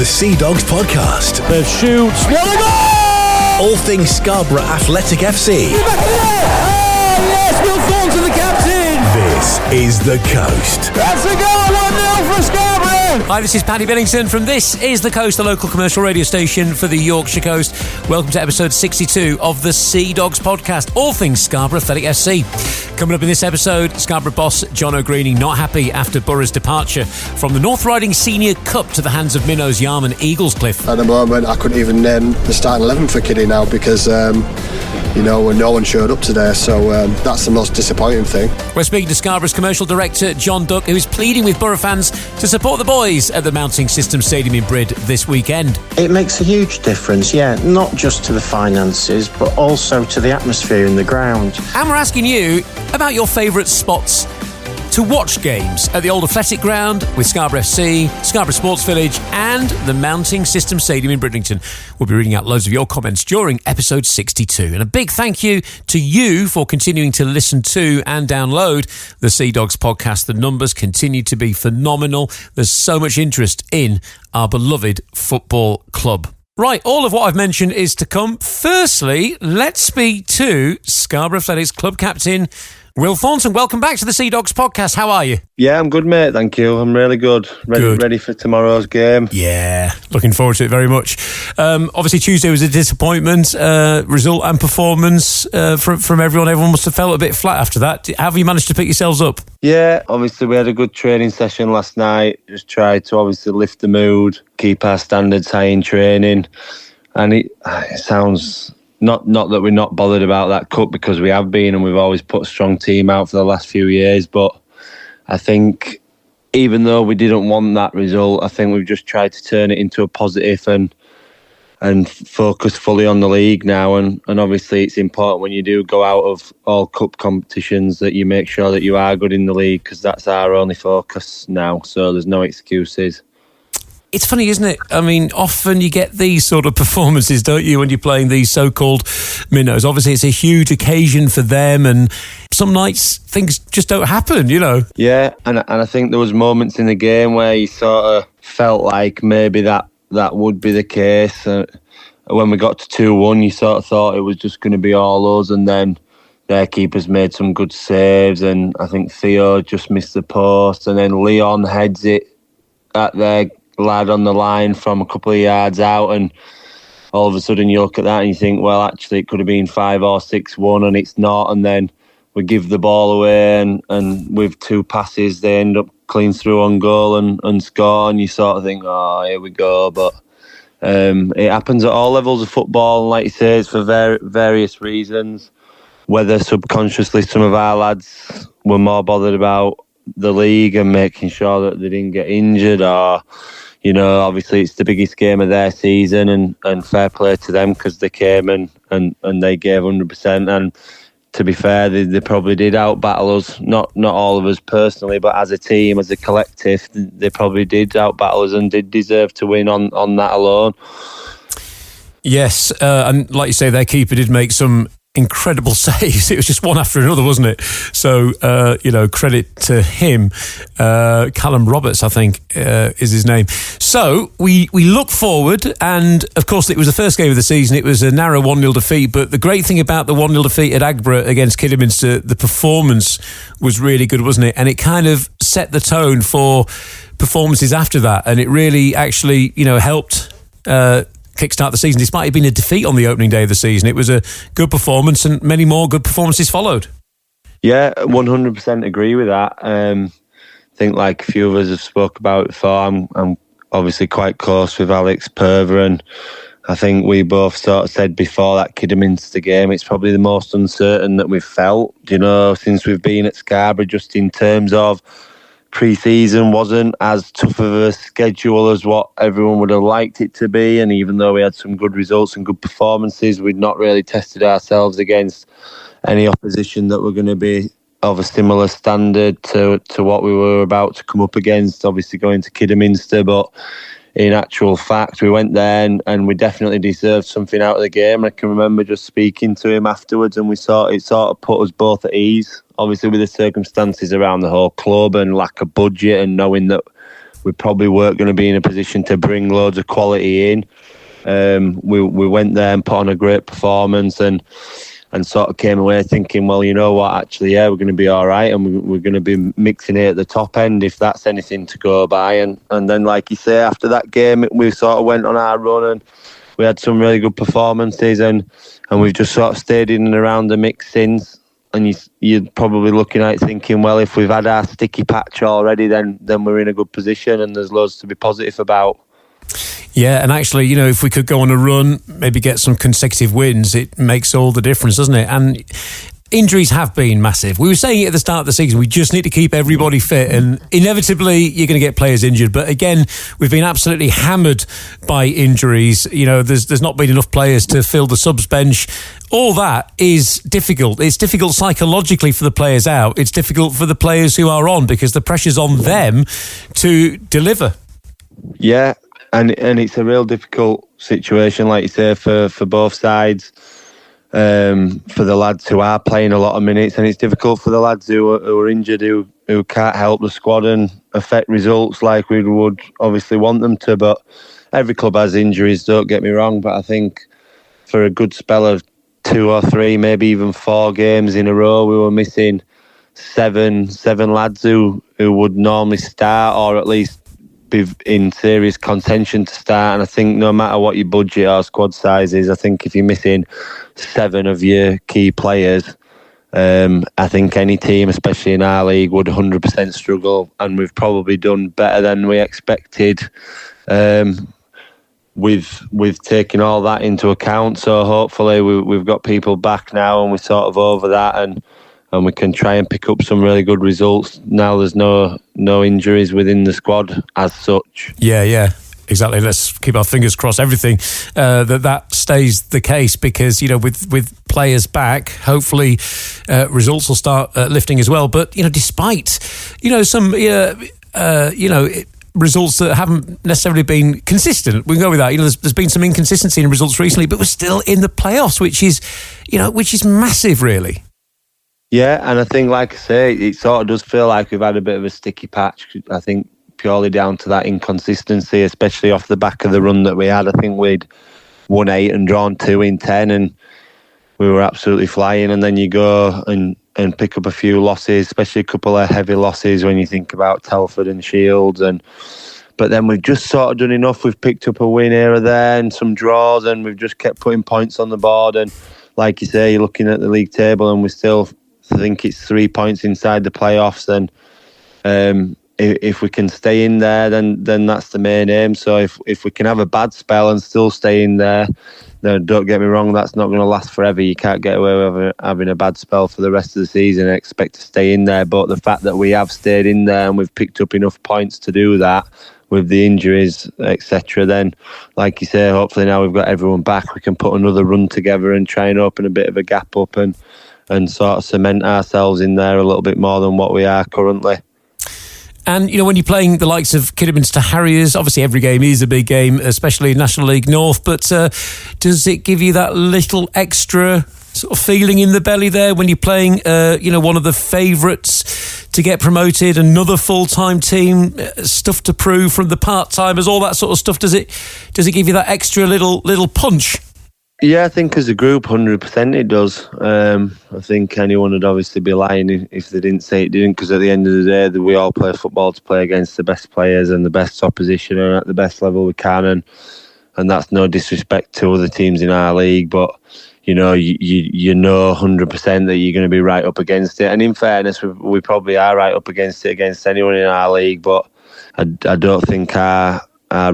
the Seadogs Podcast. There's shoots. All things Scarborough Athletic FC. Yes, Will Thornton, the captain. This is The Coast. That's a goal, 1-0 for Scarborough. Hi, this is Paddy Billington from This is The Coast, the local commercial radio station for the Yorkshire Coast. Welcome to episode 62 of the Seadogs Podcast, all things Scarborough Athletic FC. Coming up in this episode, Scarborough boss John O'Greening not happy after Borough's departure from the North Riding Senior Cup to the hands of Minnows, Yarman, Eaglescliff. At the moment, I couldn't even name the starting 11 for Kiddie now because, no one showed up today, so that's the most disappointing thing. We're speaking to Scarborough's commercial director, Jon Duck, who is pleading with Borough fans to support the boys at the Mounting System Stadium in Brid this weekend. It makes a huge difference, not just to the finances, but also to the atmosphere in the ground. And we're asking you about your favourite spots to watch games at the Old Athletic Ground with Scarborough FC, Scarborough Sports Village and the Mounting System Stadium in Bridlington. We'll be reading out loads of your comments during episode 62. And a big thank you to you for continuing to listen to and download the Seadogs podcast. The numbers continue to be phenomenal. There's so much interest in our beloved football club. Right, all of what I've mentioned is to come. Firstly, let's speak to Scarborough Athletics club captain Will Thornton. Welcome back to the Seadogs podcast. How are you? Yeah, I'm good, mate. Thank you. I'm really good. Ready for tomorrow's game. Yeah, looking forward to it very much. Obviously, Tuesday was a disappointment. Result and performance from everyone. Everyone must have felt a bit flat after that. How have you managed to pick yourselves up? Yeah, obviously we had a good training session last night. Just tried to obviously lift the mood, keep our standards high in training. And it sounds... Not that we're not bothered about that cup, because we have been and we've always put a strong team out for the last few years. But I think even though we didn't want that result, I think we've just tried to turn it into a positive and focus fully on the league now. And obviously it's important when you do go out of all cup competitions that you make sure that you are good in the league, because that's our only focus now. So there's no excuses. It's funny, isn't it? I mean, often you get these sort of performances, don't you, when you're playing these so-called minnows. Obviously, it's a huge occasion for them, and some nights things just don't happen, Yeah, and I think there was moments in the game where you sort of felt like maybe that would be the case. When we got to 2-1, you sort of thought it was just going to be all us, and then their keepers made some good saves, and I think Theo just missed the post, and then Leon heads it at their lad on the line from a couple of yards out, and all of a sudden you look at that and you think, well, actually it could have been 5 or 6-1, and it's not. And then we give the ball away, and with 2 passes they end up clean through on goal and score, and you sort of think, oh, here we go. But it happens at all levels of football, and like you say, it's for various reasons. Whether subconsciously some of our lads were more bothered about the league and making sure that they didn't get injured, or obviously it's the biggest game of their season, and fair play to them, because they came and they gave 100%. And to be fair, they probably did out-battle us, not all of us personally, but as a team, as a collective, they probably did out-battle us and did deserve to win on that alone. Yes, and like you say, their keeper did make some incredible saves. It was just one after another, wasn't it? So, credit to him. Callum Roberts, I think, is his name. So, we look forward, and of course it was the first game of the season. It was a narrow 1-0 defeat, but the great thing about the 1-0 defeat at Agborough against Kidderminster, the performance was really good, wasn't it? And it kind of set the tone for performances after that, and it really actually, helped kickstart the season, despite it being a defeat on the opening day of the season. It was a good performance, and many more good performances followed. Yeah, 100% agree with that. I think, like a few of us have spoke about before, I'm obviously quite close with Alex Perver, and I think we both sort of said before that Kidderminster game, it's probably the most uncertain that we've felt, since we've been at Scarborough, just in terms of pre-season wasn't as tough of a schedule as what everyone would have liked it to be, and even though we had some good results and good performances, we'd not really tested ourselves against any opposition that were going to be of a similar standard to what we were about to come up against, obviously going to Kidderminster. But in actual fact, we went there and we definitely deserved something out of the game. I can remember just speaking to him afterwards, and it sort of put us both at ease, obviously with the circumstances around the whole club and lack of budget, and knowing that we probably weren't going to be in a position to bring loads of quality in. We went there and put on a great performance and sort of came away thinking, well, you know what, actually, yeah, we're going to be all right, and we're going to be mixing it at the top end if that's anything to go by. And then, like you say, after that game, we sort of went on our run and we had some really good performances, and we've just sort of stayed in and around the mix since. And you're probably looking at it thinking, well, if we've had our sticky patch already, then we're in a good position and there's loads to be positive about. Yeah, and actually, you know, if we could go on a run, maybe get some consecutive wins, it makes all the difference, doesn't it? And injuries have been massive. We were saying it at the start of the season, we just need to keep everybody fit, and inevitably you're going to get players injured. But again, we've been absolutely hammered by injuries. You know, there's not been enough players to fill the subs bench. All that is difficult. It's difficult psychologically for the players out. It's difficult for the players who are on, because the pressure's on them to deliver. Yeah, and it's a real difficult situation, like you say, for both sides. For the lads who are playing a lot of minutes, and it's difficult for the lads who are injured, who can't help the squad and affect results like we would obviously want them to. But every club has injuries, don't get me wrong, but I think for a good spell of 2 or 3, maybe even 4 games in a row, we were missing seven lads who would normally start, or at least be in serious contention to start. And I think no matter what your budget or squad size is, I think if you're missing 7 of your key players, I think any team, especially in our league, would 100% struggle. And we've probably done better than we expected with taking all that into account. So hopefully we've got people back now and we're sort of over that, and we can try and pick up some really good results. Now there's no injuries within the squad as such. Yeah, exactly. Let's keep our fingers crossed, everything, that stays the case, because, you know, with players back, hopefully results will start lifting as well. But, you know, despite, you know, some, results that haven't necessarily been consistent, we can go with that. You know, there's been some inconsistency in results recently, but we're still in the playoffs, which is massive, really. Yeah, and I think, like I say, it sort of does feel like we've had a bit of a sticky patch. I think purely down to that inconsistency, especially off the back of the run that we had. I think we'd won 8 and drawn 2 in 10, and we were absolutely flying. And then you go and pick up a few losses, especially a couple of heavy losses when you think about Telford and Shields. But then we've just sort of done enough. We've picked up a win here or there and some draws, and we've just kept putting points on the board. And like you say, you're looking at the league table, and we're still, I think it's 3 points inside the playoffs, and if we can stay in there, then that's the main aim. So if we can have a bad spell and still stay in there, then don't get me wrong, that's not going to last forever. You can't get away with having a bad spell for the rest of the season and expect to stay in there. But the fact that we have stayed in there and we've picked up enough points to do that with the injuries, etc., then, like you say, hopefully now we've got everyone back, we can put another run together and try and open a bit of a gap up and sort of cement ourselves in there a little bit more than what we are currently. And, you know, when you're playing the likes of Kidderminster Harriers, obviously every game is a big game, especially in National League North, but does it give you that little extra sort of feeling in the belly there when you're playing, one of the favourites to get promoted, another full-time team, stuff to prove from the part-timers, all that sort of stuff? Does it give you that extra little punch? Yeah, I think as a group, 100% it does. I think anyone would obviously be lying if they didn't say it didn't, because at the end of the day, we all play football to play against the best players and the best opposition and at the best level we can. And that's no disrespect to other teams in our league, but you know 100% that you're going to be right up against it. And in fairness, we probably are right up against it against anyone in our league, but I don't think our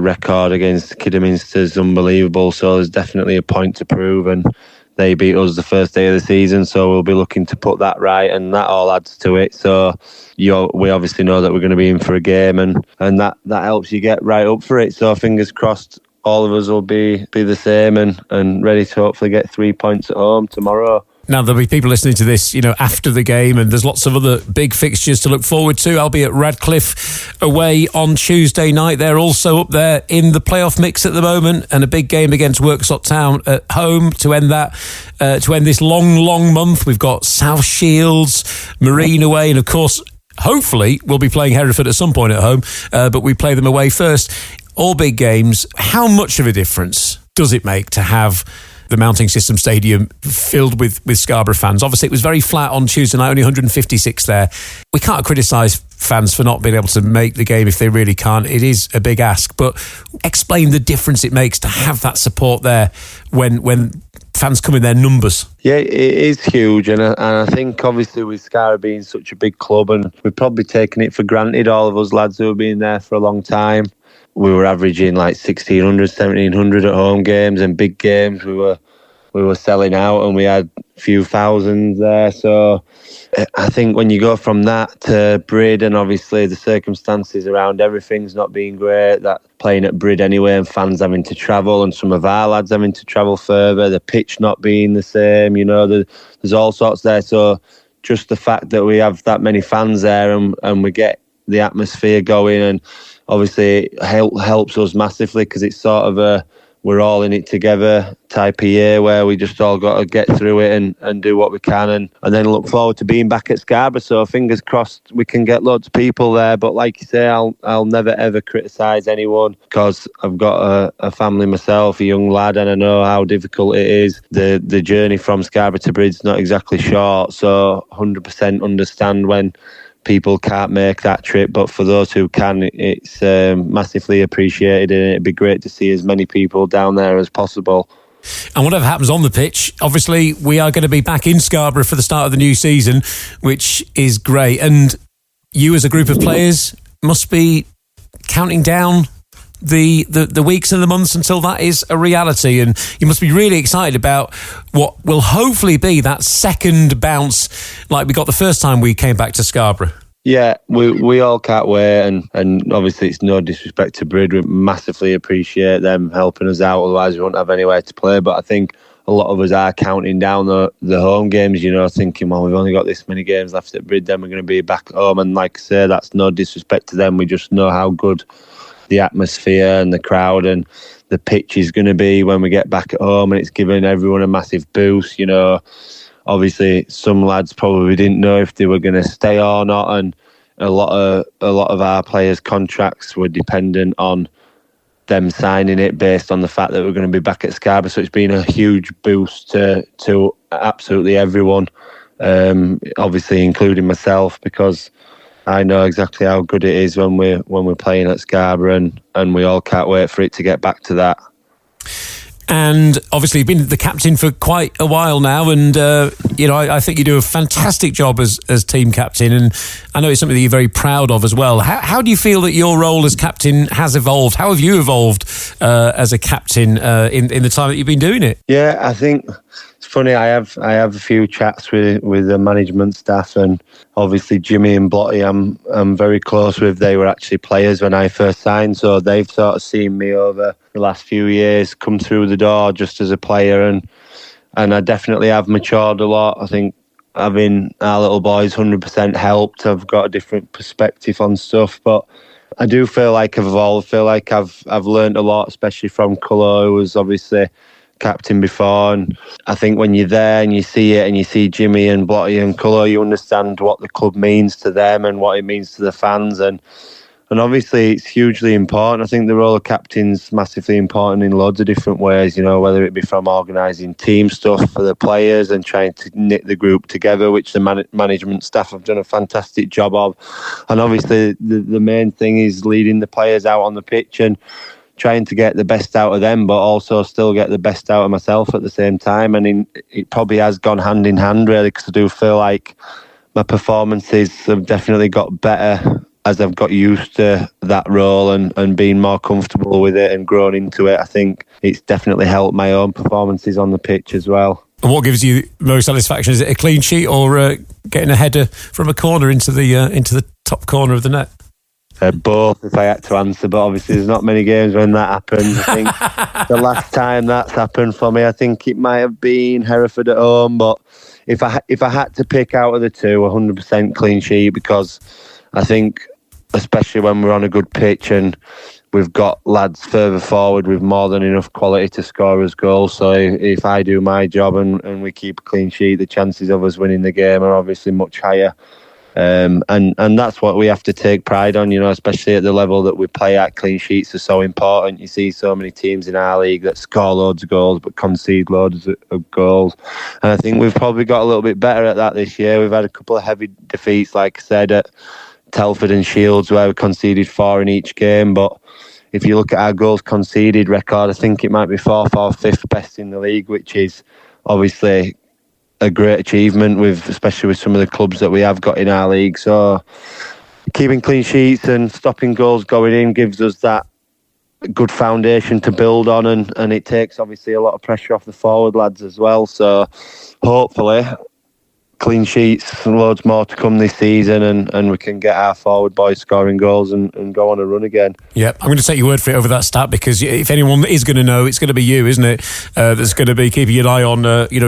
record against Kidderminster is unbelievable, so there's definitely a point to prove, and they beat us the first day of the season, so we'll be looking to put that right, and that all adds to it. So we obviously know that we're going to be in for a game, and that helps you get right up for it. So fingers crossed all of us will be the same and ready to hopefully get 3 points at home tomorrow. Now, there'll be people listening to this, you know, after the game, and there's lots of other big fixtures to look forward to. I'll be at Radcliffe away on Tuesday night. They're also up there in the playoff mix at the moment, and a big game against Worksop Town at home to end that, to end this long month. We've got South Shields, Marine away, and of course, hopefully we'll be playing Hereford at some point at home, but we play them away first. All big games. How much of a difference does it make to have the Mounting System Stadium filled with Scarborough fans? Obviously, it was very flat on Tuesday night, only 156 there. We can't criticise fans for not being able to make the game if they really can't. It is a big ask, but explain the difference it makes to have that support there when fans come in their numbers. Yeah, it is huge, and I think obviously with Scarborough being such a big club, and we've probably taken it for granted, all of us lads who have been there for a long time. We were averaging like 1,600, 1,700 at home games, and big games we were selling out, and we had a few thousands there. So I think when you go from that to Brid, and obviously the circumstances around everything's not being great, that playing at Brid anyway and fans having to travel and some of our lads having to travel further, the pitch not being the same, there's all sorts there. So just the fact that we have that many fans there and we get the atmosphere going, and obviously it helps us massively because it's sort of we're all in it together type of year where we just all got to get through it and do what we can and then look forward to being back at Scarborough. So fingers crossed we can get loads of people there. But like you say, I'll never ever criticise anyone because I've got a family myself, a young lad, and I know how difficult it is. The journey from Scarborough to Brid's not exactly short, so 100% understand when people can't make that trip, but for those who can, it's massively appreciated, and it'd be great to see as many people down there as possible. And whatever happens on the pitch, obviously we are going to be back in Scarborough for the start of the new season, which is great. And you as a group of players must be counting down the weeks and the months until that is a reality, and you must be really excited about what will hopefully be that second bounce like we got the first time we came back to Scarborough. Yeah, we all can't wait, and obviously it's no disrespect to Brid, we massively appreciate them helping us out, otherwise we won't have anywhere to play. But I think a lot of us are counting down the home games, thinking, well, we've only got this many games left at Brid, then we're going to be back at home. And like I say, that's no disrespect to them, we just know how good the atmosphere and the crowd and the pitch is going to be when we get back at home, and it's giving everyone a massive boost. Obviously some lads probably didn't know if they were going to stay or not, and a lot of our players' contracts were dependent on them signing it based on the fact that we're going to be back at Scarborough. So it's been a huge boost to absolutely everyone, obviously including myself, because I know exactly how good it is when we're playing at Scarborough, and we all can't wait for it to get back to that. And obviously you've been the captain for quite a while now, and I think you do a fantastic job as team captain, and I know it's something that you're very proud of as well. How do you feel that your role as captain has evolved? How have you evolved as a captain in the time that you've been doing it? Yeah, I think it's funny. I have a few chats with the management staff, and obviously Jimmy and Blotty I'm very close with. They were actually players when I first signed, so they've sort of seen me over the last few years come through the door just as a player, and I definitely have matured a lot. I think having our little boys 100% helped. I've got a different perspective on stuff, but I do feel like I've evolved. I feel like I've learned a lot, especially from Cullo, who was obviously captain before. And I think when you're there and you see it and you see Jimmy and Blotty and Cullo, you understand what the club means to them and what it means to the fans, and obviously it's hugely important. I think the role of captain's massively important in loads of different ways, whether it be from organising team stuff for the players and trying to knit the group together, which the management staff have done a fantastic job of, and obviously the main thing is leading the players out on the pitch and trying to get the best out of them, but also still get the best out of myself at the same time. And it probably has gone hand in hand, really, because I do feel like my performances have definitely got better as I've got used to that role and been more comfortable with it and grown into it. I think it's definitely helped my own performances on the pitch as well. And what gives you most satisfaction? Is it a clean sheet or getting a header from a corner into the top corner of the net? Both, if I had to answer, but obviously there's not many games when that happens. I think the last time that's happened for me, I think it might have been Hereford at home, but if I had to pick out of the two, 100% clean sheet, because I think especially when we're on a good pitch and we've got lads further forward with more than enough quality to score us goals. So if I do my job and we keep a clean sheet, the chances of us winning the game are obviously much higher. And that's what we have to take pride on, especially at the level that we play at. Clean sheets are so important. You see so many teams in our league that score loads of goals but concede loads of goals. And I think we've probably got a little bit better at that this year. We've had a couple of heavy defeats, like I said, at Telford and Shields, where we conceded 4 in each game. But if you look at our goals conceded record, I think it might be 4th or 5th best in the league, which is obviously a great achievement, especially with some of the clubs that we have got in our league. So keeping clean sheets and stopping goals going in gives us that good foundation to build on, and it takes obviously a lot of pressure off the forward lads as well. So hopefully clean sheets and loads more to come this season, and we can get our forward boys scoring goals and go on a run again. Yeah, I'm going to take your word for it over that stat, because if anyone is going to know, it's going to be you, isn't it? That's going to be keeping an eye on,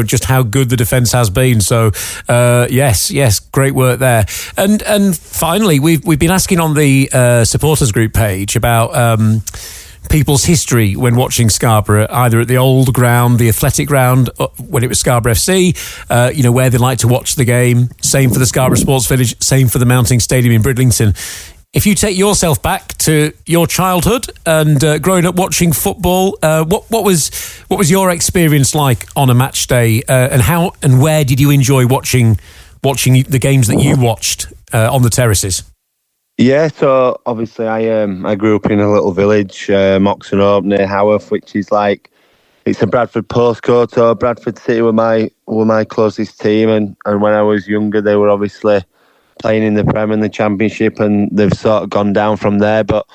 just how good the defence has been. So, yes, great work there. And finally, we've been asking on the supporters group page about people's history when watching Scarborough, either at the old ground, the athletic ground, when it was Scarborough FC, where they like to watch the game. Same for the Scarborough Sports Village, same for the Mounting Stadium in Bridlington. If you take yourself back to your childhood and growing up watching football, what was your experience like on a match day, and how and where did you enjoy watching the games that you watched on the terraces? Yeah, so obviously I grew up in a little village, Moxon Hope, near Haworth, which is it's a Bradford postcode. So Bradford City were my closest team, and when I was younger, they were obviously playing in the Prem and the Championship, and they've sort of gone down from there. But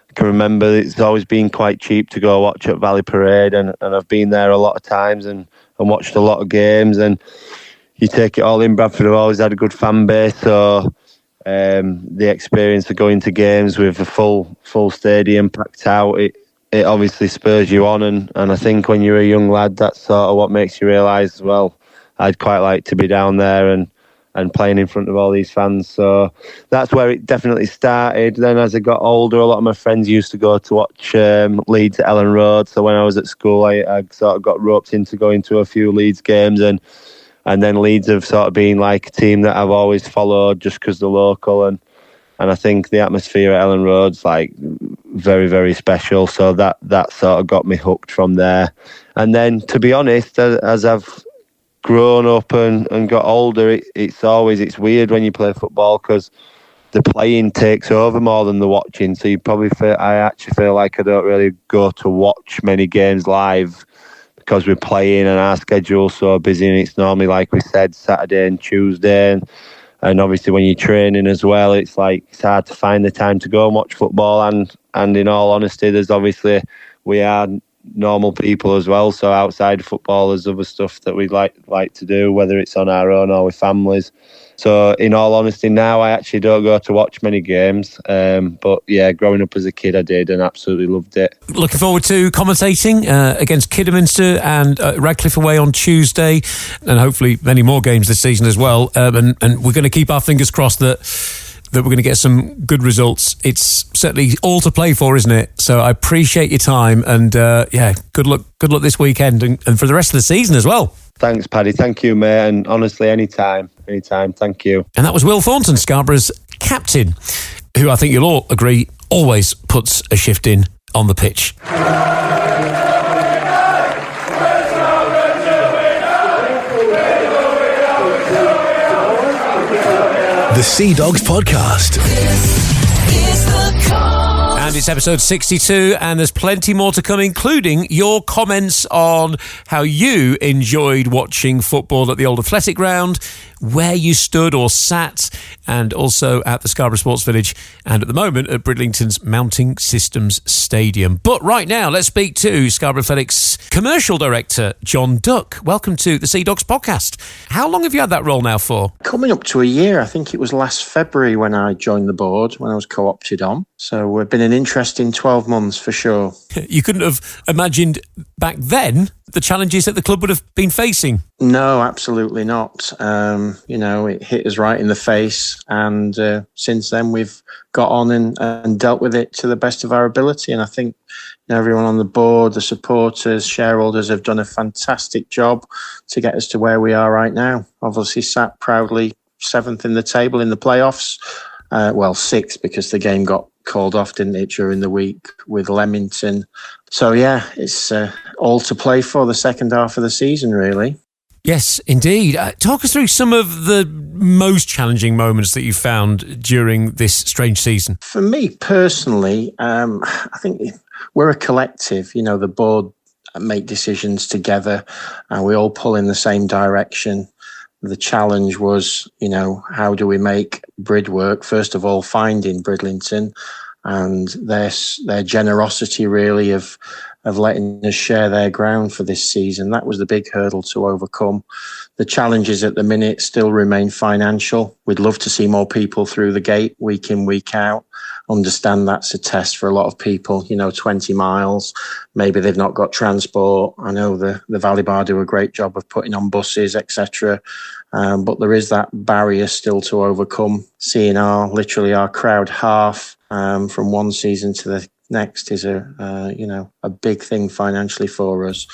I can remember it's always been quite cheap to go watch at Valley Parade, and I've been there a lot of times and watched a lot of games. And you take it all in, Bradford have always had a good fan base, so the experience of going to games with a full stadium packed out, it obviously spurs you on, and I think when you're a young lad, that's sort of what makes you realise, well, I'd quite like to be down there and playing in front of all these fans. So that's where it definitely started. Then as I got older, a lot of my friends used to go to watch Leeds at Ellen Road. So when I was at school, I sort of got roped into going to a few Leeds games, and then Leeds have sort of been like a team that I've always followed just because they're local, and I think the atmosphere at Ellen Road's very, very special. So that sort of got me hooked from there. And then, to be honest, as I've grown up and got older, it's weird when you play football, because the playing takes over more than the watching. So I actually feel like I don't really go to watch many games live, because we're playing and our schedule's so busy, and it's normally, like we said, Saturday and Tuesday, and obviously when you're training as well, it's hard to find the time to go and watch football. And in all honesty, we are normal people as well, so outside of football there's other stuff that we'd like to do, whether it's on our own or with families. So in all honesty, now I actually don't go to watch many games, but yeah, growing up as a kid I did and absolutely loved it. Looking forward to commentating against Kidderminster and Radcliffe away on Tuesday, and hopefully many more games this season as well, and we're going to keep our fingers crossed that we're going to get some good results. It's certainly all to play for, isn't it? So I appreciate your time, and good luck this weekend and for the rest of the season as well. Thanks, Paddy. Thank you, mate. And honestly, anytime. Thank you. And that was Will Thornton, Scarborough's captain, who I think you'll all agree always puts a shift in on the pitch. The Seadogs Podcast. And it's episode 62, and there's plenty more to come, including your comments on how you enjoyed watching football at the old athletic ground, where you stood or sat, and also at the Scarborough Sports Village, and at the moment at Bridlington's Mounting Systems Stadium. But right now, let's speak to Scarborough Athletics Commercial Director, Jon Duck. Welcome to the Seadogs Podcast. How long have you had that role now for? Coming up to a year. I think it was last February when I joined the board, when I was co-opted on. So it's been an interesting 12 months for sure. You couldn't have imagined back then the challenges that the club would have been facing. No, absolutely not. It hit us right in the face, and since then we've got on and dealt with it to the best of our ability. And I think everyone on the board, the supporters, shareholders have done a fantastic job to get us to where we are right now. Obviously sat proudly 7th in the table in the playoffs. Well, 6th because the game got called off, didn't it, during the week with Leamington. So, yeah, it's all to play for the second half of the season, really. Yes, indeed. Talk us through some of the most challenging moments that you found during this strange season. For me personally, I think we're a collective. You know, the board make decisions together and we all pull in the same direction. The challenge was, you know, how do we make Brid work? First of all, finding Bridlington and their generosity really of letting us share their ground for this season. That was the big hurdle to overcome. The challenges at the minute still remain financial. We'd love to see more people through the gate week in, week out. Understand that's a test for a lot of people, you know, 20 miles. Maybe they've not got transport. I know the Valley Bar do a great job of putting on buses, etc. But there is that barrier still to overcome. Seeing literally our crowd half from one season to the next is a big thing financially for us.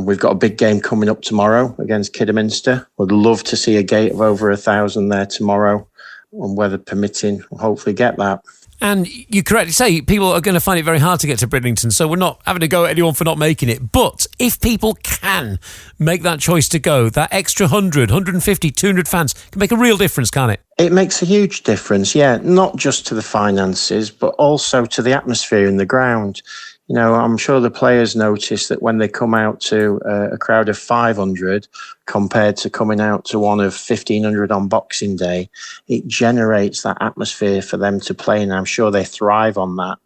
We've got a big game coming up tomorrow against Kidderminster. Would love to see a gate of over 1,000 there tomorrow, and weather permitting, we'll hopefully get that. And you correctly say people are going to find it very hard to get to Bridlington, so we're not having to go at anyone for not making it. But if people can make that choice to go, that extra 100, 150, 200 fans can make a real difference, can't it? It makes a huge difference, yeah, not just to the finances, but also to the atmosphere in the ground. You know, I'm sure the players notice that when they come out to a crowd of 500 compared to coming out to one of 1,500 on Boxing Day, it generates that atmosphere for them to play, and I'm sure they thrive on that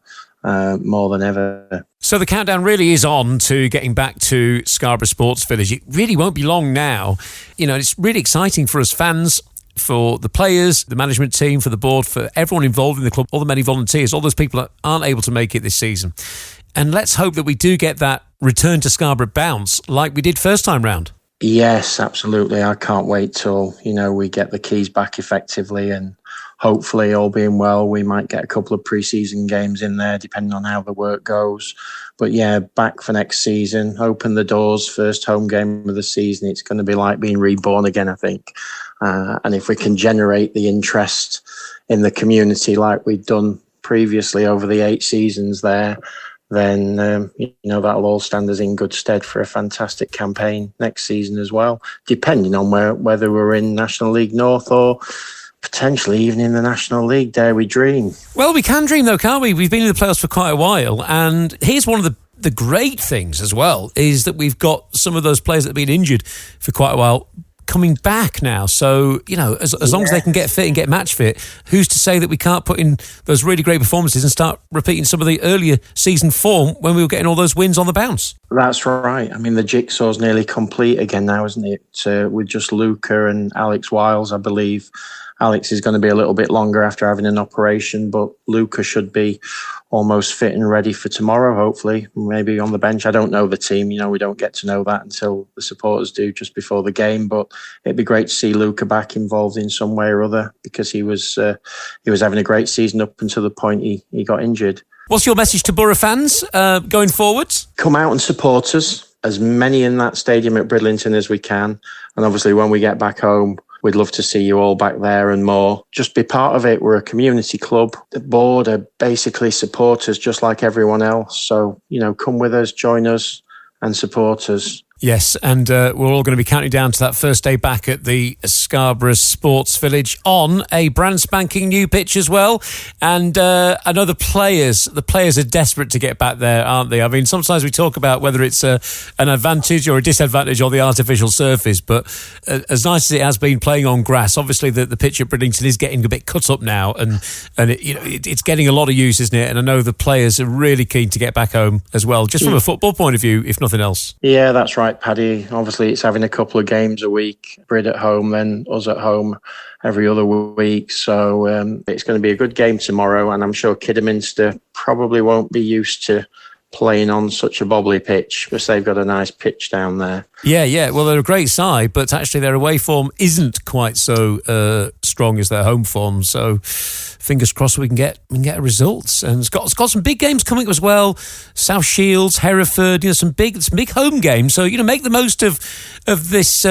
more than ever. So the countdown really is on to getting back to Scarborough Sports Village. It really won't be long now. You know, it's really exciting for us fans, for the players, the management team, for the board, for everyone involved in the club, all the many volunteers, all those people that aren't able to make it this season. And let's hope that we do get that return to Scarborough bounce like we did first time round. Yes, absolutely. I can't wait till, you know, we get the keys back effectively, and hopefully, all being well, we might get a couple of pre-season games in there, depending on how the work goes. But yeah, back for next season, open the doors, first home game of the season. It's going to be like being reborn again, I think. And if we can generate the interest in the community like we've done previously over the 8 seasons there, then, you know, that'll all stand us in good stead for a fantastic campaign next season as well, depending on whether we're in National League North or potentially even in the National League. Dare we dream? Well, we can dream though, can't we? We've been in the playoffs for quite a while, and here's one of the great things as well, is that we've got some of those players that have been injured for quite a while coming back now. So, you know, as long as they can get fit and get match fit, who's to say that we can't put in those really great performances and start repeating some of the earlier season form when we were getting all those wins on the bounce? That's right. I mean, the jigsaw's nearly complete again now, isn't it? With just Luca and Alex Wiles, I believe. Alex is going to be a little bit longer after having an operation, but Luca should be almost fit and ready for tomorrow, hopefully. Maybe on the bench. I don't know the team. You know, we don't get to know that until the supporters do just before the game. But it'd be great to see Luca back involved in some way or other, because he was having a great season up until the point he got injured. What's your message to Borough fans going forwards? Come out and support us. As many in that stadium at Bridlington as we can. And obviously when we get back home, we'd love to see you all back there and more. Just be part of it. We're a community club. The board are basically supporters just like everyone else. So, you know, come with us, join us and support us. Yes, and we're all going to be counting down to that first day back at the Scarborough Sports Village on a brand spanking new pitch as well. And I know the players are desperate to get back there, aren't they? I mean, sometimes we talk about whether it's an advantage or a disadvantage or the artificial surface, but as nice as it has been playing on grass, obviously the pitch at Bridlington is getting a bit cut up now, and it's getting a lot of use, isn't it? And I know the players are really keen to get back home as well, just from a football point of view, if nothing else. Yeah, that's right, Paddy. Obviously, it's having a couple of games a week, Brid at home, then us at home every other week. So it's going to be a good game tomorrow, and I'm sure Kidderminster probably won't be used to playing on such a bobbly pitch, because they've got a nice pitch down there. Yeah. Well, they're a great side, but actually their away form isn't quite so strong as their home form. So fingers crossed we can get results. And it's got some big games coming up as well. South Shields, Hereford, some big home games. So make the most of this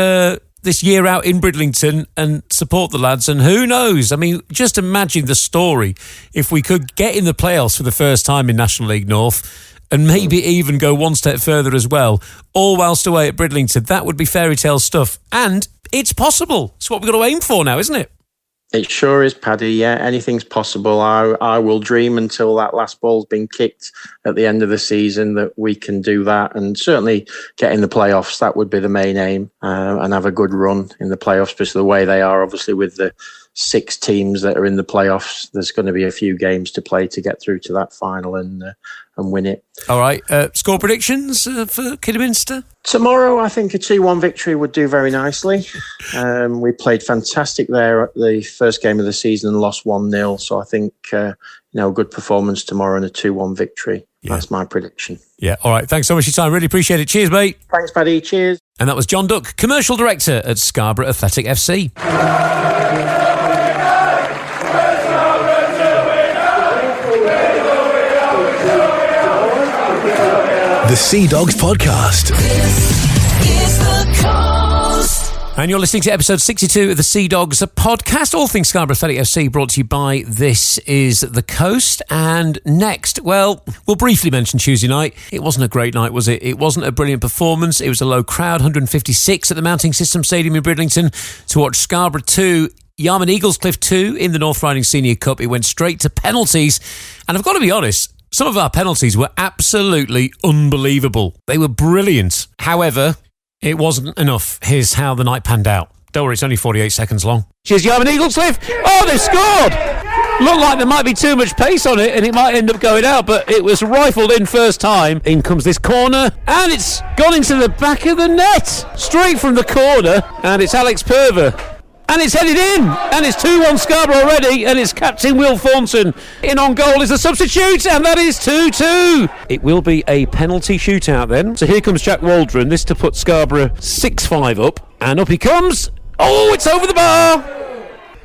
this year out in Bridlington and support the lads. And who knows? I mean, just imagine the story if we could get in the playoffs for the first time in National League North and maybe even go one step further as well, all whilst away at Bridlington. That would be fairy tale stuff. And it's possible. It's what we've got to aim for now, isn't it? It sure is, Paddy. Yeah, anything's possible. I will dream until that last ball's been kicked at the end of the season that we can do that, and certainly get in the playoffs. That would be the main aim, and have a good run in the playoffs, because of the way they are, obviously, with the 6 teams that are in the playoffs. There's going to be a few games to play to get through to that final and win it. All right. Score predictions for Kidderminster? Tomorrow, I think a 2-1 victory would do very nicely. We played fantastic there at the first game of the season and lost 1-0. So I think, a good performance tomorrow and a 2-1 victory. Yeah. That's my prediction. Yeah. All right. Thanks so much for your time. Really appreciate it. Cheers, mate. Thanks, Paddy. Cheers. And that was Jon Duck, Commercial Director at Scarborough Athletic FC. The Seadogs Podcast. And you're listening to episode 62 of the Seadogs Podcast. All things Scarborough Athletic FC, brought to you by This Is The Coast. And next, well, we'll briefly mention Tuesday night. It wasn't a great night, was it? It wasn't a brilliant performance. It was a low crowd, 156 at the Mounting System Stadium in Bridlington to watch Scarborough 2, Yarmouth Eaglescliff 2 in the North Riding Senior Cup. It went straight to penalties. And I've got to be honest, some of our penalties were absolutely unbelievable. They were brilliant. However, it wasn't enough. Here's how the night panned out. Don't worry, it's only 48 seconds long. Cheers, Yarmouth Eaglescliff. Oh, they've scored! Looked like there might be too much pace on it and it might end up going out, but it was rifled in first time. In comes this corner, and it's gone into the back of the net. Straight from the corner, and it's Alex Purver. And it's headed in, and it's 2-1 Scarborough already, and it's captain Will Thornton. In on goal is the substitute, and that is 2-2. It will be a penalty shootout then. So here comes Jack Waldron, this to put Scarborough 6-5 up, and up he comes. Oh, it's over the bar.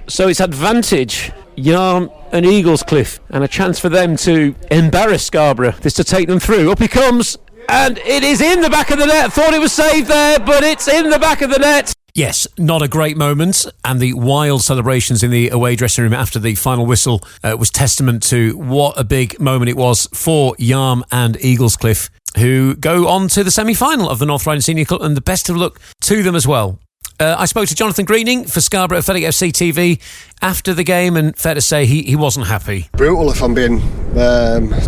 So it's advantage Yarm and Eaglescliff, and a chance for them to embarrass Scarborough. This to take them through. Up he comes, and it is in the back of the net. Thought it was saved there, but it's in the back of the net. Yes, not a great moment, and the wild celebrations in the away dressing room after the final whistle was testament to what a big moment it was for Yarm and Eaglescliff, who go on to the semi-final of the North Riding Senior Cup, and the best of luck to them as well. I spoke to Jonathan Greening for Scarborough Athletic FC TV after the game, and fair to say he wasn't happy. Brutal, if I'm being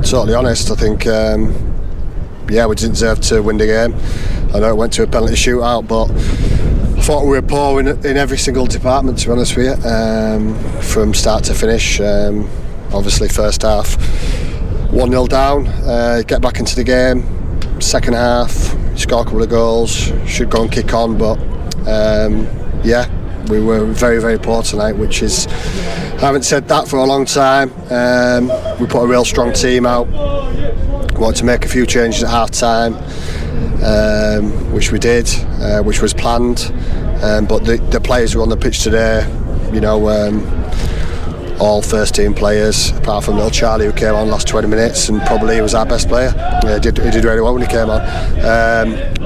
totally honest. I think, we didn't deserve to win the game. I know it went to a penalty shootout, but I thought we were poor in every single department, to be honest with you, from start to finish. Obviously, first half, 1-0 down, get back into the game. Second half, score a couple of goals, should go and kick on, but we were very, very poor tonight, which is, I haven't said that for a long time. We put a real strong team out, wanted to make a few changes at half time, which we did, which was planned, but the players who were on the pitch today, all first team players, apart from little Charlie, who came on last 20 minutes, and probably he was our best player. He did really well when he came on.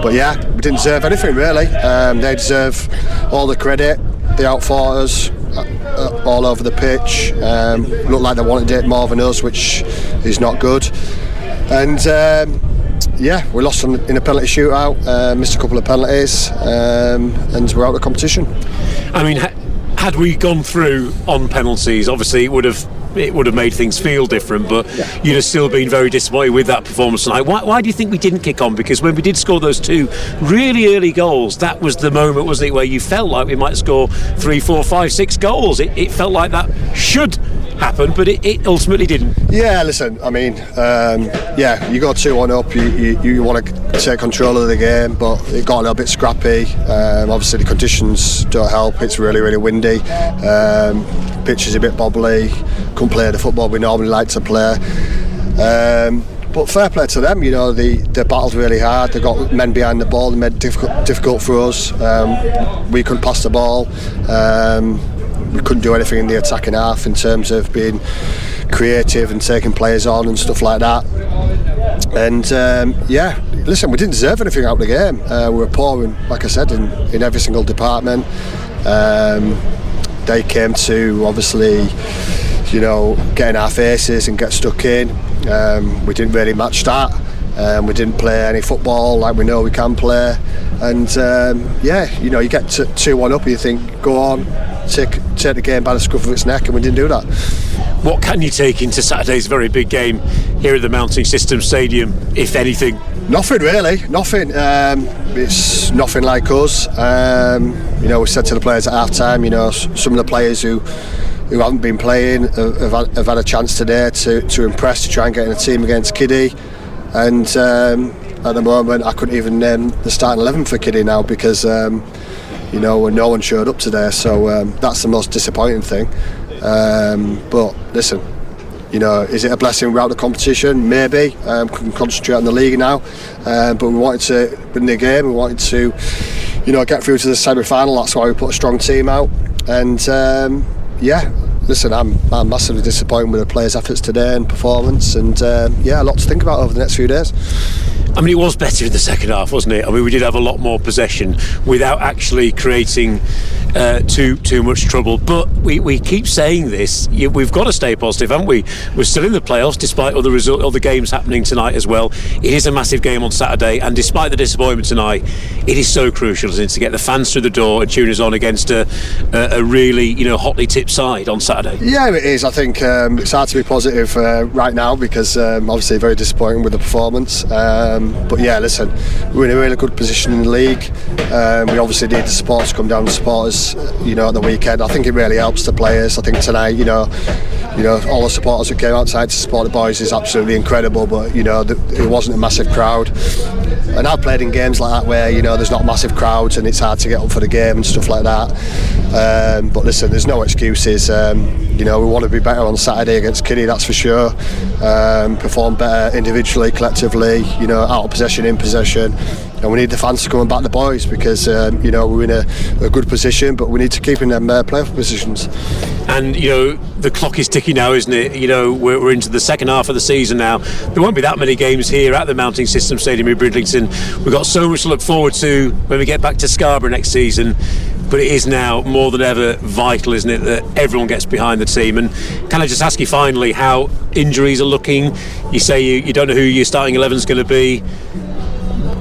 But yeah, we didn't deserve anything really. They deserve all the credit. They outfought us all over the pitch. Looked like they wanted it more than us, which is not good. And we lost in a penalty shootout, missed a couple of penalties, and we're out of the competition. I mean, had we gone through on penalties, obviously it would have made things feel different, but you'd have still been very disappointed with that performance tonight. Why do you think we didn't kick on? Because when we did score those 2 really early goals, that was the moment, wasn't it, where you felt like we might score 3, 4, 5, 6 goals. It felt like that should happen, but it ultimately didn't. Yeah, listen, I mean, you got 2-1 up, you want to take control of the game, but it got a little bit scrappy. Obviously the conditions don't help. It's really, really windy. Pitch is a bit bobbly. Couldn't play the football we normally like to play. But fair play to them, they battled really hard. They got men behind the ball and made it difficult for us. We couldn't pass the ball. We couldn't do anything in the attacking half in terms of being creative and taking players on and stuff like that. And listen, we didn't deserve anything out of the game. We were poor, like I said, in every single department. They came to obviously, get in our faces and get stuck in. We didn't really match that. We didn't play any football like we know we can play. And you get 2-1 up and you think, go on, take the game by the scruff of its neck, and we didn't do that. What can you take into Saturday's very big game here at the Mounting System Stadium, if anything? Nothing really, nothing. It's nothing like us. We said to the players at half time, some of the players who haven't been playing have had a chance today to impress, to try and get in a team against Kiddie. And at the moment I couldn't even name the starting 11 for Kiddie now because no one showed up today, so that's the most disappointing thing. But listen, is it a blessing we're out of the competition? Maybe. We can concentrate on the league now, but we wanted to win the game. We wanted to get through to the semi-final. That's why we put a strong team out. And listen, I'm massively disappointed with the players' efforts today and performance, and a lot to think about over the next few days. I mean, it was better in the second half, wasn't it? I mean, we did have a lot more possession without actually creating too much trouble. But we keep saying this. We've got to stay positive, haven't we? We're still in the playoffs, despite other games happening tonight as well. It is a massive game on Saturday, and despite the disappointment tonight, it is so crucial, isn't it, to get the fans through the door and tune us on against a really hotly tipped side on Saturday. Yeah, it is. I think it's hard to be positive right now because obviously very disappointing with the performance. But yeah, listen, we're in a really good position in the league. We obviously need the support to come down and support us, at the weekend. I think it really helps the players. I think tonight, all the supporters who came outside to support the boys is absolutely incredible. But it wasn't a massive crowd. And I've played in games like that where there's not massive crowds and it's hard to get up for the game and stuff like that. But listen, there's no excuses. We want to be better on Saturday against Kiddie, that's for sure. Perform better individually, collectively, out of possession, in possession. And we need the fans to come and back the boys because, we're in a good position, but we need to keep in them playoff positions. And, the clock is ticking now, isn't it? We're into the second half of the season now. There won't be that many games here at the Mounting System Stadium in Bridlington. We've got so much to look forward to when we get back to Scarborough next season. But it is now more than ever vital, isn't it, that everyone gets behind the team. And can I just ask you finally how injuries are looking? You say you don't know who your starting 11 is going to be.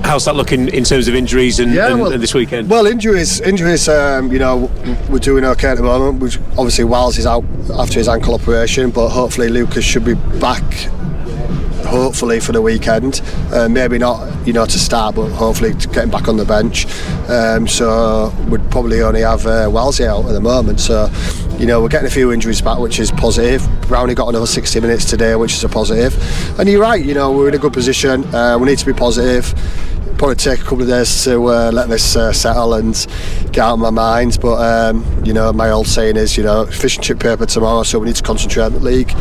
How's that looking in terms of injuries and this weekend? Well, injuries, we're doing okay at the moment. Obviously, Wiles is out after his ankle operation, but hopefully Lucas should be back, hopefully, for the weekend. Maybe not, to start, but hopefully getting back on the bench. So we'd probably only have Wellesley out at the moment. So, we're getting a few injuries back, which is positive. Brownie got another 60 minutes today, which is a positive. And you're right, we're in a good position. We need to be positive. Probably take a couple of days to let this settle and get out of my mind. But, my old saying is, fish and chip paper tomorrow, so we need to concentrate on the league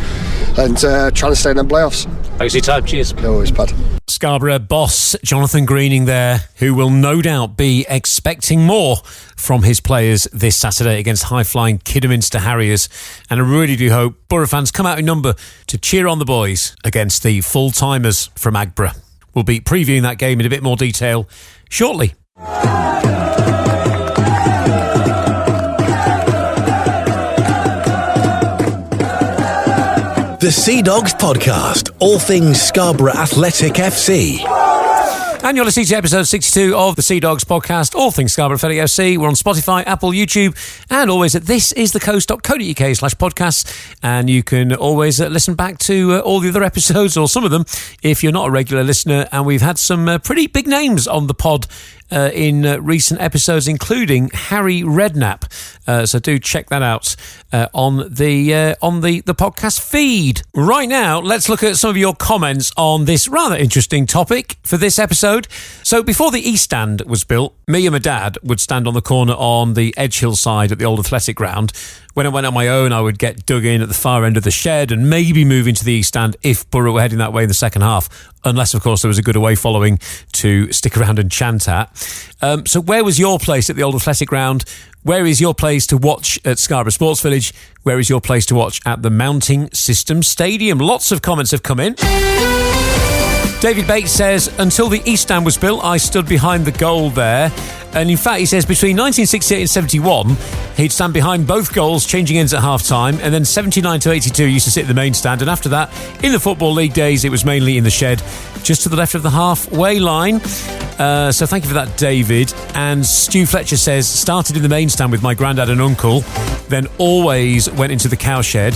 and trying to stay in the playoffs. Thanks for your time. Cheers. No worries, Pad. Scarborough boss Jonathan Greening there, who will no doubt be expecting more from his players this Saturday against high-flying Kidderminster Harriers. And I really do hope Borough fans come out in number to cheer on the boys against the full-timers from Agborough. We'll be previewing that game in a bit more detail shortly. The Seadogs Podcast, all things Scarborough Athletic FC. And you're listening to episode 62 of the Seadogs Podcast, all things Scarborough Athletic FC. We're on Spotify, Apple, YouTube, and always at thisisthecoast.co.uk/podcasts. And you can always listen back to all the other episodes, or some of them, if you're not a regular listener. And we've had some pretty big names on the pod in recent episodes, including Harry Redknapp. So do check that out on the podcast feed. Right now, let's look at some of your comments on this rather interesting topic for this episode. So before the East Stand was built, me and my dad would stand on the corner on the Edgehill side at the old athletic ground. When I went on my own, I would get dug in at the far end of the shed and maybe move into the East Stand if Borough were heading that way in the second half, unless, of course, there was a good away following to stick around and chant at. So where was your place at the old athletic ground? Where is your place to watch at Scarborough Sports Village? Where is your place to watch at the Mounting System Stadium? Lots of comments have come in. David Bates says, until the East Stand was built, I stood behind the goal there. And in fact, he says between 1968 and 71, he'd stand behind both goals, changing ends at half-time. And then 79 to 82, he used to sit in the main stand. And after that, in the Football League days, it was mainly in the shed, just to the left of the halfway line. So thank you for that, David. And Stu Fletcher says, started in the main stand with my granddad and uncle, then always went into the cowshed.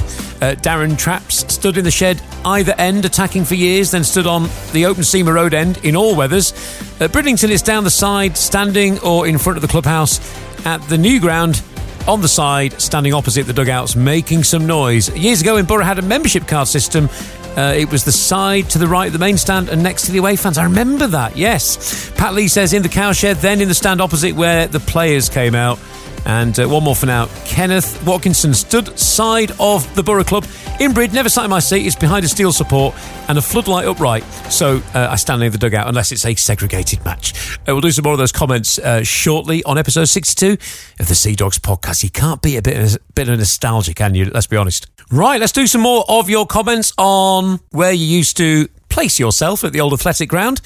Darren Traps stood in the shed either end, attacking for years, then stood on the open Seamer Road end in all weathers. Bridlington is down the side, standing or in front of the clubhouse. At the new ground, on the side, standing opposite the dugouts, making some noise. Years ago, when Borough had a membership card system, it was the side to the right of the main stand and next to the away fans. I remember that, yes. Pat Lee says in the cowshed, then in the stand opposite where the players came out. And one more for now. Kenneth Watkinson stood side of the Borough Club in Brid, never sat in my seat. It's behind a steel support and a floodlight upright. So I stand near the dugout unless it's a segregated match. We'll do some more of those comments shortly on episode 62 of the Seadogs Podcast. You can't beat a bit of nostalgia, can you? Let's be honest. Right, let's do some more of your comments on where you used to place yourself at the old athletic ground,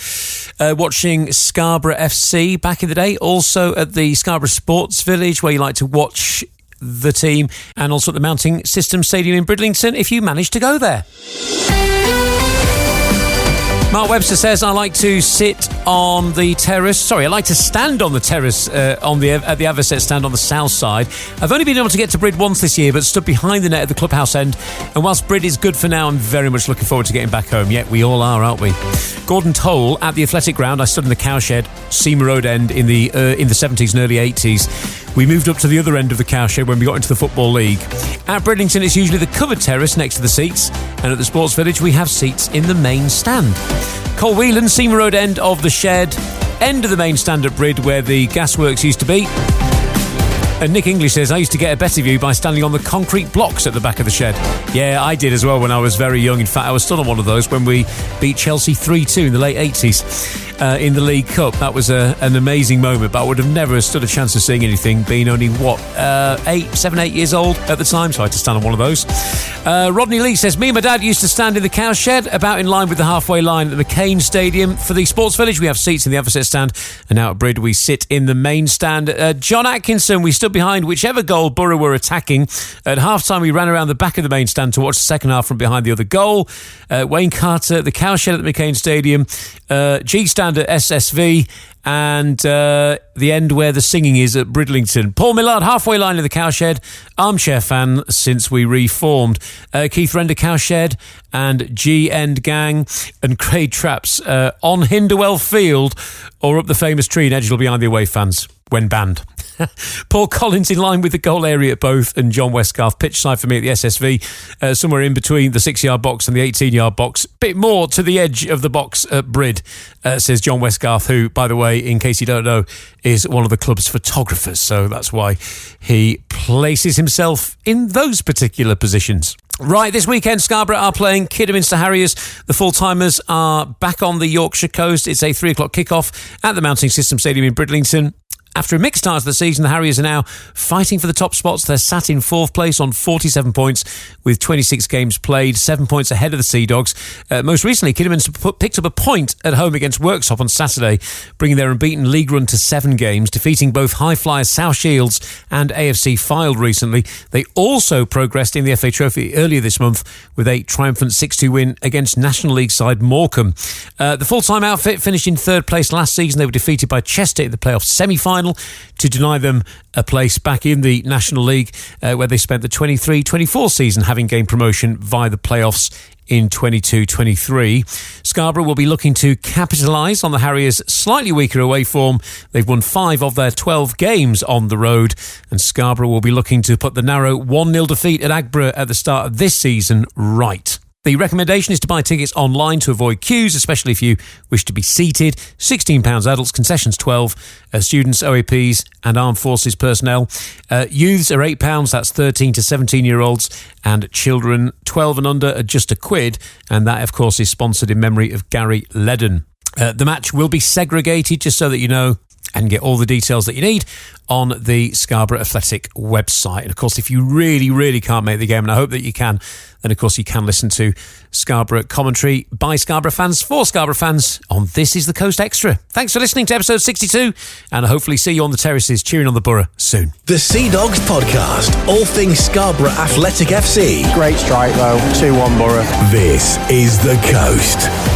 watching Scarborough FC back in the day, also at the Scarborough Sports Village where you like to watch the team, and also at the Mounting System Stadium in Bridlington if you managed to go there. Mark Webster says, I like to sit on the terrace. Sorry, I like to stand on the terrace at the Avocet stand on the south side. I've only been able to get to Brid once this year, but stood behind the net at the clubhouse end. And whilst Brid is good for now, I'm very much looking forward to getting back home. Yet we all are, aren't we? Gordon Toll at the athletic ground. I stood in the cowshed, Seamer Road end in the 70s and early 80s. We moved up to the other end of the cowshed when we got into the Football League. At Bridlington, it's usually the covered terrace next to the seats, and at the Sports Village, we have seats in the main stand. Cole Whelan, Seamer Road end of the shed, end of the main stand at Brid where the gasworks used to be. And Nick English says, I used to get a better view by standing on the concrete blocks at the back of the shed. Yeah, I did as well when I was very young. In fact, I was still on one of those when we beat Chelsea 3-2 in the late 80s in the League Cup. That was an amazing moment, but I would have never stood a chance of seeing anything, being only, 7, 8 years old at the time, so I had to stand on one of those. Rodney Lee says, me and my dad used to stand in the cowshed, about in line with the halfway line at the McCain Stadium. For the Sports Village, we have seats in the Avocet stand, and now at Brid, we sit in the main stand. John Atkinson, we stood behind whichever goal Borough were attacking. At half-time, we ran around the back of the main stand to watch the second half from behind the other goal. Wayne Carter, the cowshed at the McCain Stadium. G stand at SSV, and the end where the singing is at Bridlington. Paul Millard, halfway line in the cowshed, armchair fan since we reformed. Keith Render, cowshed, and G End gang, and Craig Traps on Hinderwell Field, or up the famous tree in Edgell behind the away fans when banned. Paul Collins in line with the goal area at both, and John Westgarth pitch side for me at the SSV, somewhere in between the 6-yard box and the 18-yard box, bit more to the edge of the box at Brid, says John Westgarth, who, by the way, in case you don't know, is one of the club's photographers, so that's why he places himself in those particular positions. Right, this weekend Scarborough are playing Kidderminster Harriers. The full-timers are back on the Yorkshire coast. It's a 3 o'clock kickoff at the Mounting System Stadium in Bridlington. After a mixed start to the season, the Harriers are now fighting for the top spots. They're sat in 4th place on 47 points with 26 games played, 7 points ahead of the Seadogs. Most recently, Kidderminster picked up a point at home against Worksop on Saturday, bringing their unbeaten league run to 7 games, defeating both high flyers South Shields and AFC Fylde recently. They also progressed in the FA Trophy earlier this month with a triumphant 6-2 win against National League side Morecambe. The full-time outfit finished in 3rd place last season. They were defeated by Chester in the playoff semi-final to deny them a place back in the National League, where they spent the 23-24 season having gained promotion via the playoffs in 22-23. Scarborough will be looking to capitalise on the Harriers' slightly weaker away form. They've won 5 of their 12 games on the road, and Scarborough will be looking to put the narrow 1-0 defeat at Agborough at the start of this season right. The recommendation is to buy tickets online to avoid queues, especially if you wish to be seated. £16 adults, concessions 12, students, OAPs and armed forces personnel. Youths are £8, that's 13 to 17-year-olds, and children 12 and under are just £1, and that, of course, is sponsored in memory of Gary Ledden. The match will be segregated, just so that you know. and get all the details that you need on the Scarborough Athletic website. And of course, if you really, really can't make the game, and I hope that you can, then of course you can listen to Scarborough commentary by Scarborough fans for Scarborough fans on This Is the Coast Extra. Thanks for listening to episode 62, and I hopefully see you on the terraces cheering on the Borough soon. The Seadogs Podcast, all things Scarborough Athletic FC. Great strike though, 2-1 Borough. This is the Coast.